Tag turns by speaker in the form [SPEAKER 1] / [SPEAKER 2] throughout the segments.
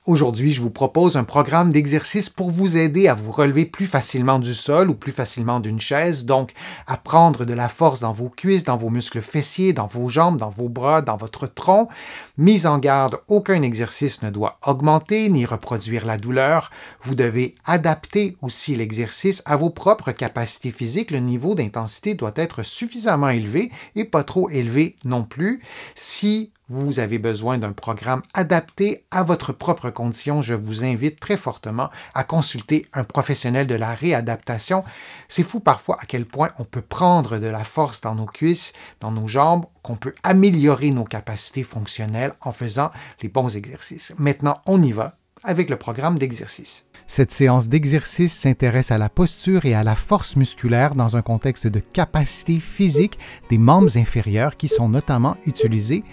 [SPEAKER 1] Aujourd'hui, je vous propose un programme d'exercice pour vous aider à vous relever plus facilement du sol ou plus facilement d'une chaise, donc à prendre de la force dans vos cuisses, dans vos muscles fessiers, dans vos jambes, dans vos bras, dans votre tronc. Mise en garde, aucun exercice ne doit augmenter ni reproduire la douleur. Vous devez adapter aussi l'exercice à vos propres capacités physiques. Le niveau d'intensité doit être suffisamment élevé et pas trop élevé non plus. Si vous avez besoin d'un programme adapté à votre propre condition, je vous invite très fortement à consulter un professionnel de la réadaptation. C'est fou parfois à quel point on peut prendre de la force dans nos cuisses, dans nos jambes, qu'on peut améliorer nos capacités fonctionnelles en faisant les bons exercices. Maintenant, on y va avec le programme d'exercice. Cette séance d'exercice s'intéresse à la posture et à la force musculaire dans un contexte de capacité physique des membres inférieurs qui sont notamment utilisés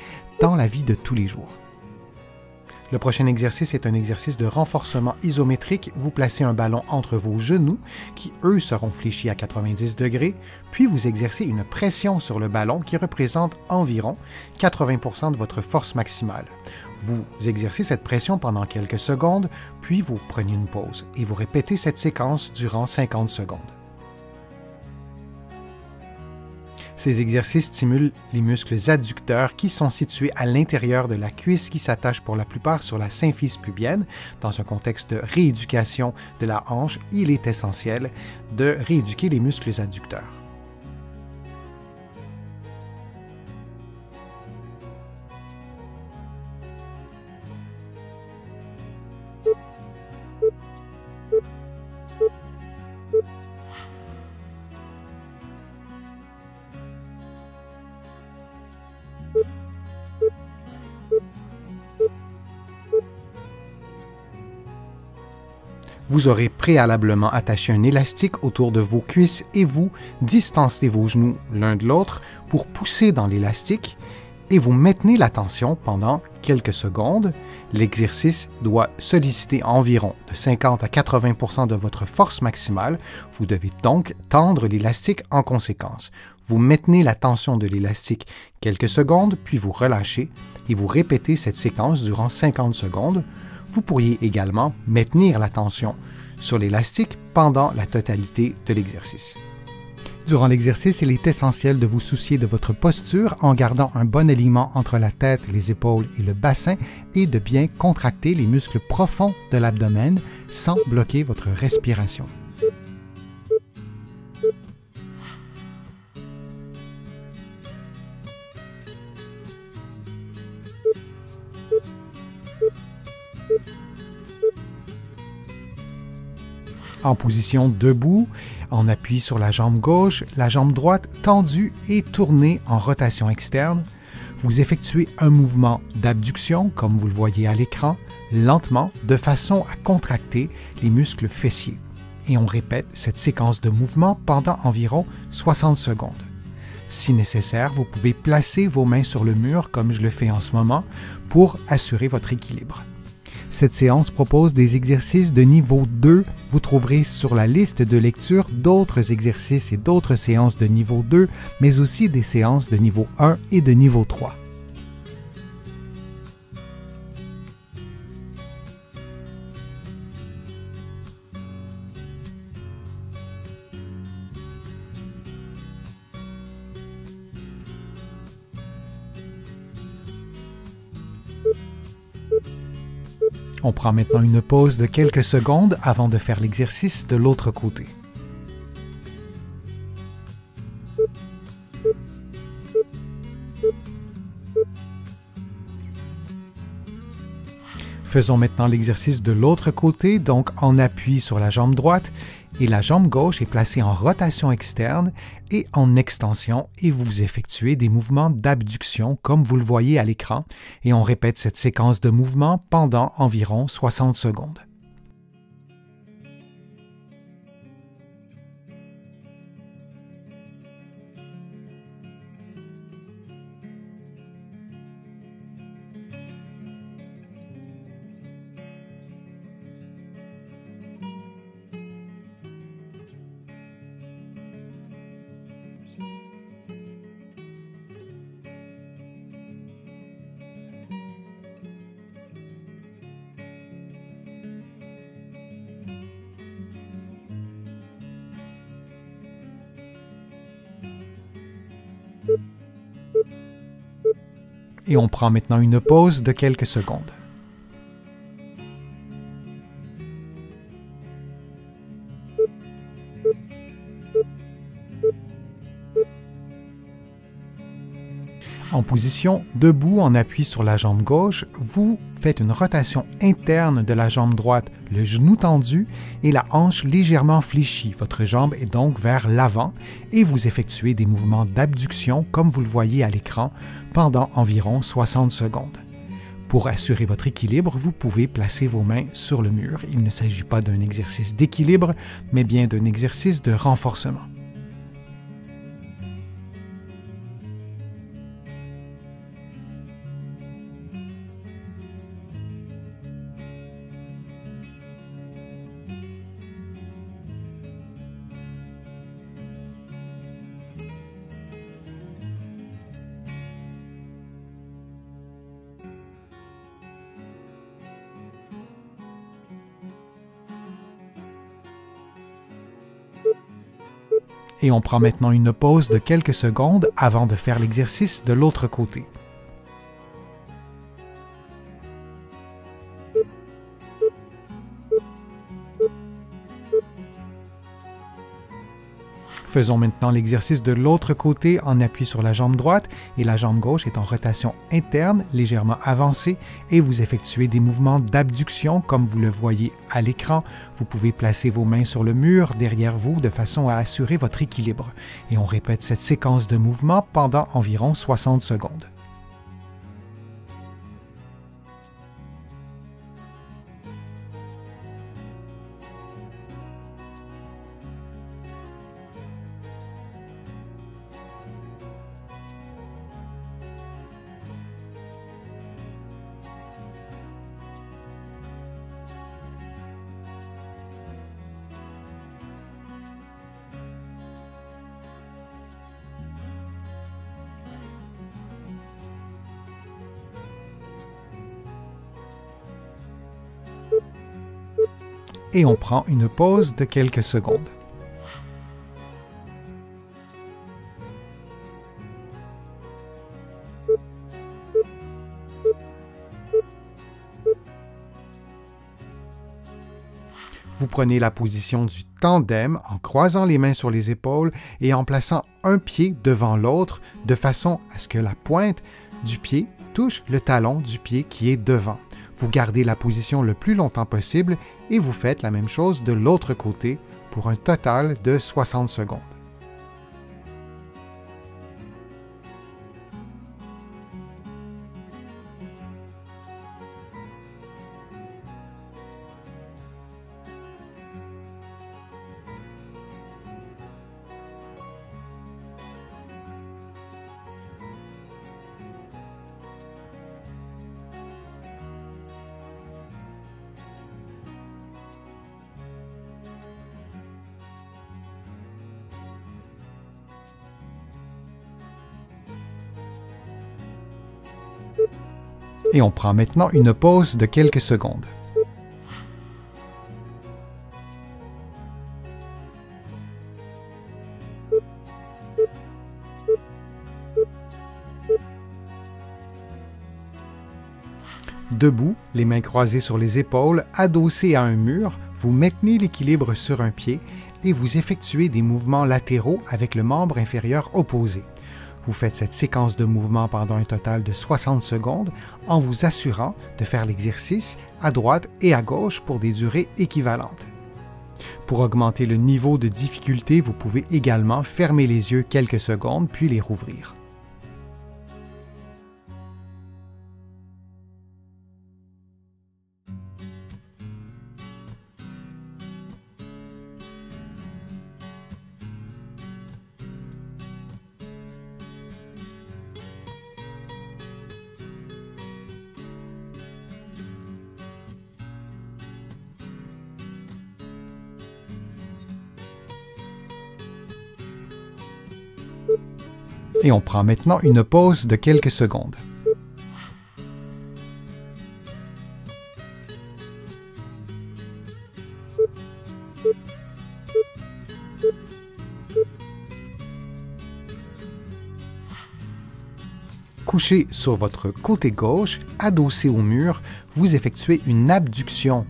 [SPEAKER 1] dans la vie de tous les jours. Le prochain exercice est un exercice de renforcement isométrique. Vous placez un ballon entre vos genoux, qui eux seront fléchis à 90 degrés, puis vous exercez une pression sur le ballon qui représente environ 80% de votre force maximale. Vous exercez cette pression pendant quelques secondes, puis vous prenez une pause et vous répétez cette séquence durant 50 secondes. Ces exercices stimulent les muscles adducteurs qui sont situés à l'intérieur de la cuisse qui s'attachent pour la plupart sur la symphyse pubienne. Dans un contexte de rééducation de la hanche, il est essentiel de rééduquer les muscles adducteurs. Vous aurez préalablement attaché un élastique autour de vos cuisses et vous distancez vos genoux l'un de l'autre pour pousser dans l'élastique et vous maintenez la tension pendant quelques secondes. L'exercice doit solliciter environ de 50 à 80% de votre force maximale. Vous devez donc tendre l'élastique en conséquence. Vous maintenez la tension de l'élastique quelques secondes, puis vous relâchez et vous répétez cette séquence durant 50 secondes. Vous pourriez également maintenir la tension sur l'élastique pendant la totalité de l'exercice. Durant l'exercice, il est essentiel de vous soucier de votre posture en gardant un bon alignement entre la tête, les épaules et le bassin et de bien contracter les muscles profonds de l'abdomen sans bloquer votre respiration. En position debout, on appuie sur la jambe gauche, la jambe droite tendue et tournée en rotation externe. Vous effectuez un mouvement d'abduction, comme vous le voyez à l'écran, lentement, de façon à contracter les muscles fessiers. Et on répète cette séquence de mouvement pendant environ 60 secondes. Si nécessaire, vous pouvez placer vos mains sur le mur, comme je le fais en ce moment, pour assurer votre équilibre. Cette séance propose des exercices de niveau 2. Vous trouverez sur la liste de lecture d'autres exercices et d'autres séances de niveau 2, mais aussi des séances de niveau 1 et de niveau 3. On prend maintenant une pause de quelques secondes avant de faire l'exercice de l'autre côté. Faisons maintenant l'exercice de l'autre côté, donc en appui sur la jambe droite, et la jambe gauche est placée en rotation externe et en extension, et vous effectuez des mouvements d'abduction comme vous le voyez à l'écran, et on répète cette séquence de mouvements pendant environ 60 secondes. Et on prend maintenant une pause de quelques secondes. En position debout en appui sur la jambe gauche, vous faites une rotation interne de la jambe droite, le genou tendu et la hanche légèrement fléchie. Votre jambe est donc vers l'avant et vous effectuez des mouvements d'abduction comme vous le voyez à l'écran pendant environ 60 secondes. Pour assurer votre équilibre, vous pouvez placer vos mains sur le mur. Il ne s'agit pas d'un exercice d'équilibre, mais bien d'un exercice de renforcement. Et on prend maintenant une pause de quelques secondes avant de faire l'exercice de l'autre côté. Faisons maintenant l'exercice de l'autre côté en appui sur la jambe droite et la jambe gauche est en rotation interne, légèrement avancée et vous effectuez des mouvements d'abduction comme vous le voyez à l'écran. Vous pouvez placer vos mains sur le mur derrière vous de façon à assurer votre équilibre. Et on répète cette séquence de mouvements pendant environ 60 secondes. Et on prend une pause de quelques secondes. Vous prenez la position du tandem en croisant les mains sur les épaules et en plaçant un pied devant l'autre de façon à ce que la pointe du pied touche le talon du pied qui est devant. Vous gardez la position le plus longtemps possible et vous faites la même chose de l'autre côté pour un total de 60 secondes. Et on prend maintenant une pause de quelques secondes. Debout, les mains croisées sur les épaules, adossées à un mur, vous maintenez l'équilibre sur un pied et vous effectuez des mouvements latéraux avec le membre inférieur opposé. Vous faites cette séquence de mouvements pendant un total de 60 secondes en vous assurant de faire l'exercice à droite et à gauche pour des durées équivalentes. Pour augmenter le niveau de difficulté, vous pouvez également fermer les yeux quelques secondes puis les rouvrir. Et on prend maintenant une pause de quelques secondes. couché sur votre côté gauche, adossé au mur, vous effectuez une abduction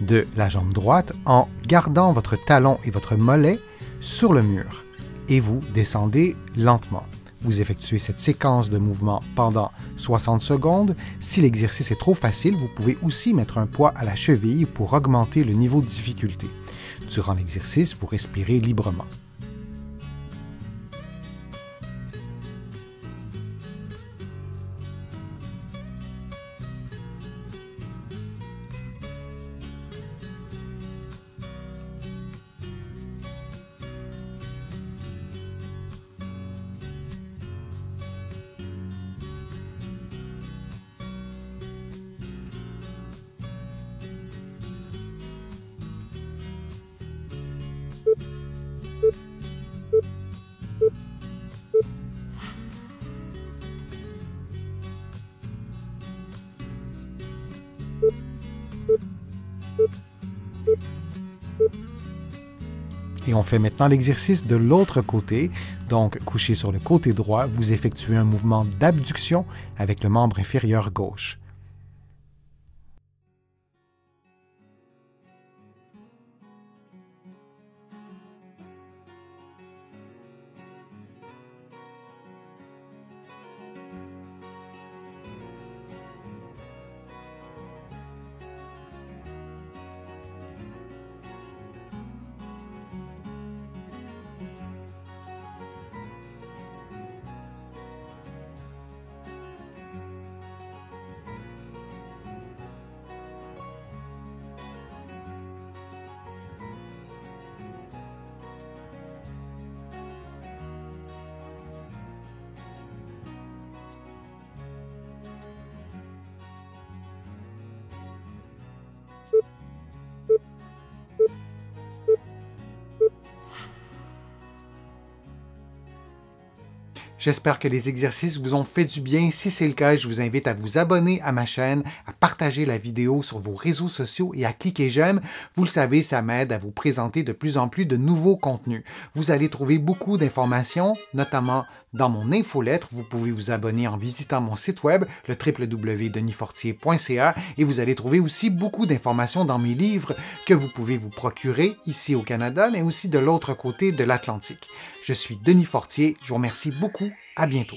[SPEAKER 1] de la jambe droite en gardant votre talon et votre mollet sur le mur et vous descendez lentement. Vous effectuez cette séquence de mouvements pendant 60 secondes. Si l'exercice est trop facile, vous pouvez aussi mettre un poids à la cheville pour augmenter le niveau de difficulté. Durant l'exercice, vous respirez librement. Et on fait maintenant l'exercice de l'autre côté. Donc, couché sur le côté droit, vous effectuez un mouvement d'abduction avec le membre inférieur gauche. J'espère que les exercices vous ont fait du bien. Si c'est le cas, je vous invite à vous abonner à ma chaîne, à partager la vidéo sur vos réseaux sociaux et à cliquer j'aime. Vous le savez, ça m'aide à vous présenter de plus en plus de nouveaux contenus. Vous allez trouver beaucoup d'informations, notamment dans mon infolettre. Vous pouvez vous abonner en visitant mon site web, le www.denisfortier.ca, et vous allez trouver aussi beaucoup d'informations dans mes livres que vous pouvez vous procurer ici au Canada, mais aussi de l'autre côté de l'Atlantique. Je suis Denis Fortier, je vous remercie beaucoup, à bientôt.